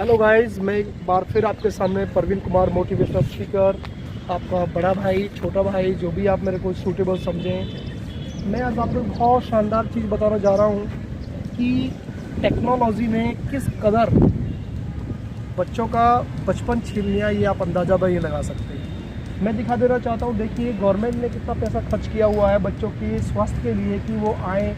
Hello guys, मैं एक बार फिर आपके सामने प्रवीण कुमार मोटिवेशनल स्पीकर, आपका बड़ा भाई, छोटा भाई, जो भी आप मेरे को सूटेबल समझें। मैं आज आपको बहुत शानदार चीज़ बताना जा रहा हूँ कि टेक्नोलॉजी ने किस कदर बच्चों का बचपन छीन लिया, ये आप अंदाज़ा नहीं लगा सकते। मैं दिखा देना चाहता हूँ। देखिए, गवर्नमेंट ने कितना पैसा खर्च किया हुआ है बच्चों के स्वास्थ्य के लिए कि वो आएँ,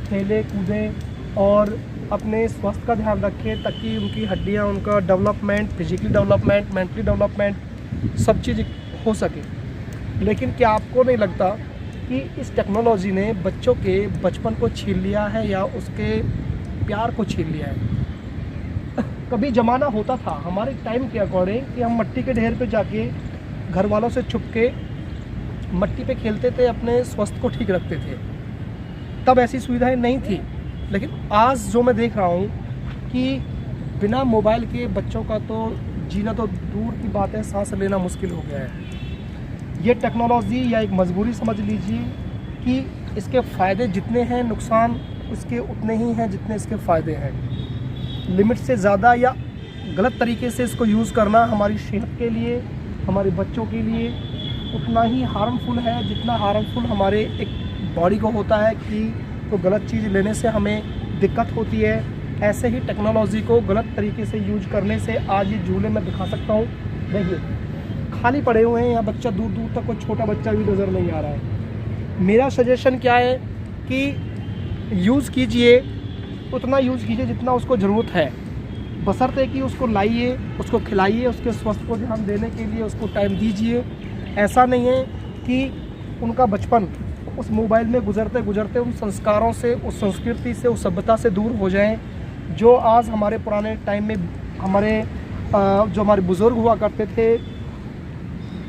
खेलें कूदें और अपने स्वास्थ्य का ध्यान रखें, ताकि उनकी हड्डियाँ, उनका development, physically development, mentally development सब चीज़ हो सके। लेकिन क्या आपको नहीं लगता कि इस टेक्नोलॉजी ने बच्चों के बचपन को छीन लिया है या उसके प्यार को छीन लिया है? कभी ज़माना होता था हमारे टाइम के अकॉर्डिंग कि हम मिट्टी के ढेर पे जाके घर वालों से छुप के मिट्टी पे खेलते थे, अपने स्वास्थ्य को ठीक रखते थे। तब ऐसी सुविधाएं नहीं थी। लेकिन आज जो मैं देख रहा हूँ कि बिना मोबाइल के बच्चों का तो जीना तो दूर की बात है, सांस लेना मुश्किल हो गया है। ये टेक्नोलॉजी या एक मजबूरी समझ लीजिए कि इसके फ़ायदे जितने हैं, नुकसान उसके उतने ही हैं जितने इसके फ़ायदे हैं। लिमिट से ज़्यादा या गलत तरीके से इसको यूज़ करना हमारी सेहत के लिए, हमारे बच्चों के लिए उतना ही हार्मफुल है जितना हार्मफुल हमारे एक बॉडी को होता है कि तो गलत चीज़ लेने से हमें दिक्कत होती है। ऐसे ही टेक्नोलॉजी को गलत तरीके से यूज करने से आज ये झूले में दिखा सकता हूँ। देखिए, खाली पड़े हुए हैं, यहाँ बच्चा दूर दूर तक कोई छोटा बच्चा भी नज़र नहीं आ रहा है। मेरा सजेशन क्या है कि यूज़ कीजिए, उतना यूज़ कीजिए जितना उसको ज़रूरत है, बशर्ते कि उसको लाइए, उसको खिलाइए, उसके स्वास्थ्य को ध्यान देने के लिए उसको टाइम दीजिए। ऐसा नहीं है कि उनका बचपन उस मोबाइल में गुजरते गुजरते उन संस्कारों से, उस संस्कृति से, उस सभ्यता से दूर हो जाएं जो आज हमारे पुराने टाइम में जो हमारे बुज़ुर्ग हुआ करते थे,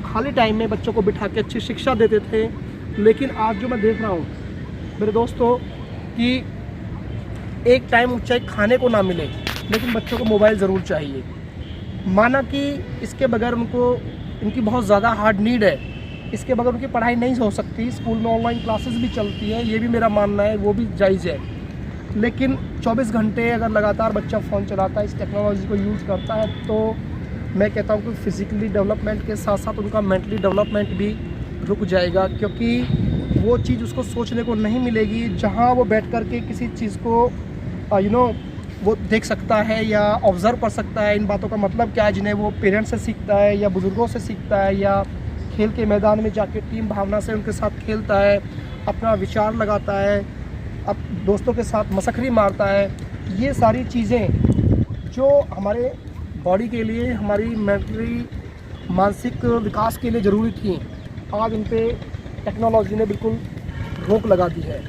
खाली टाइम में बच्चों को बिठा के अच्छी शिक्षा देते थे। लेकिन आज जो मैं देख रहा हूँ मेरे दोस्तों कि एक टाइम चाहे खाने को ना मिले लेकिन बच्चों को मोबाइल ज़रूर चाहिए। माना कि इसके बगैर इनकी बहुत ज़्यादा हार्ड नीड है, इसके बगैर उनकी पढ़ाई नहीं हो सकती। स्कूल में ऑनलाइन क्लासेस भी चलती हैं, ये भी मेरा मानना है, वो भी जायज़ है। लेकिन 24 घंटे अगर लगातार बच्चा फ़ोन चलाता है, इस टेक्नोलॉजी को यूज़ करता है, तो मैं कहता हूँ कि फिज़िकली डेवलपमेंट के साथ साथ उनका मेंटली डेवलपमेंट भी रुक जाएगा, क्योंकि वो चीज़ उसको सोचने को नहीं मिलेगी जहाँ वो बैठ कर के किसी चीज़ को वो देख सकता है या ऑब्ज़र्व कर सकता है। इन बातों का मतलब क्या है, जिन्हें वो पेरेंट्स से सीखता है या बुज़ुर्गों से सीखता है या खेल के मैदान में जाके टीम भावना से उनके साथ खेलता है, अपना विचार लगाता है, अब दोस्तों के साथ मसखरी मारता है। ये सारी चीज़ें जो हमारे बॉडी के लिए, हमारी मेंटली मानसिक विकास के लिए ज़रूरी थी, आज उन पे टेक्नोलॉजी ने बिल्कुल रोक लगा दी है।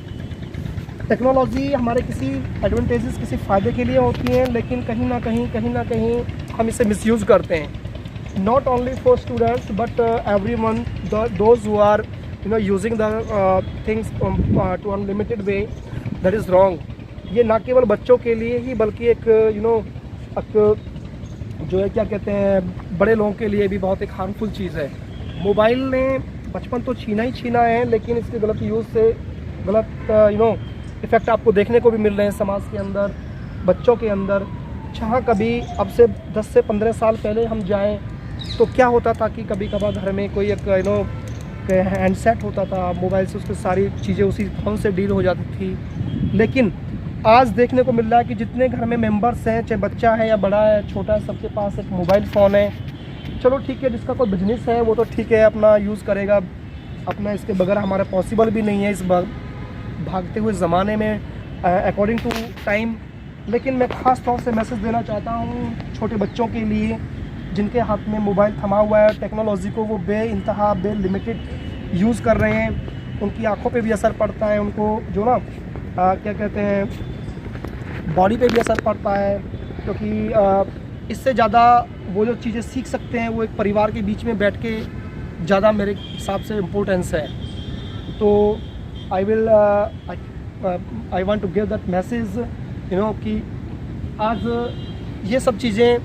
टेक्नोलॉजी हमारे किसी एडवांटेजेस, किसी फ़ायदे के लिए होती हैं, लेकिन कहीं ना कहीं हम इसे मिसयूज़ करते हैं। Not only for students but everyone, those who are using the things to unlimited way, that is wrong। ये ना केवल बच्चों के लिए ही बल्कि एक जो है क्या कहते हैं, बड़े लोगों के लिए भी बहुत एक हार्मफुल चीज़ है। मोबाइल ने बचपन तो छीना ही छीना है, लेकिन इसके गलत यूज़ से गलत इफ़ेक्ट आपको देखने को भी मिल रहे हैं समाज के अंदर, बच्चों के अंदर। जहाँ कभी अब से 10 से 15 साल पहले हम जाएँ तो क्या होता था कि कभी कभार घर में कोई एक हैंडसेट होता था, मोबाइल से उसकी सारी चीज़ें उसी फ़ोन से डील हो जाती थी। लेकिन आज देखने को मिल रहा है कि जितने घर में मेंबर्स हैं, चाहे बच्चा है या बड़ा है, छोटा है, सबके पास एक मोबाइल फ़ोन है। चलो ठीक है, जिसका कोई बिजनेस है वो तो ठीक है, अपना यूज़ करेगा अपना, इसके बगैर हमारा पॉसिबल भी नहीं है इस भागते हुए ज़माने में अकॉर्डिंग टू टाइम। लेकिन मैं ख़ास तौर से मैसेज देना चाहता हूँ छोटे बच्चों के लिए जिनके हाथ में मोबाइल थमा हुआ है, टेक्नोलॉजी को वो बेइंतहा लिमिटेड यूज़ कर रहे हैं। उनकी आंखों पे भी असर पड़ता है, उनको जो क्या कहते हैं, बॉडी पे भी असर पड़ता है, क्योंकि इससे ज़्यादा वो जो चीज़ें सीख सकते हैं वो एक परिवार के बीच में बैठ के ज़्यादा मेरे हिसाब से इम्पोर्टेंस है। तो I want to give that message कि आज ये सब चीज़ें,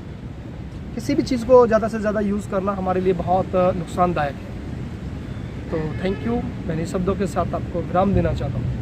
किसी भी चीज़ को ज़्यादा से ज़्यादा यूज़ करना हमारे लिए बहुत नुकसानदायक है। तो थैंक यू। मैं इन शब्दों के साथ आपको विराम देना चाहता हूँ।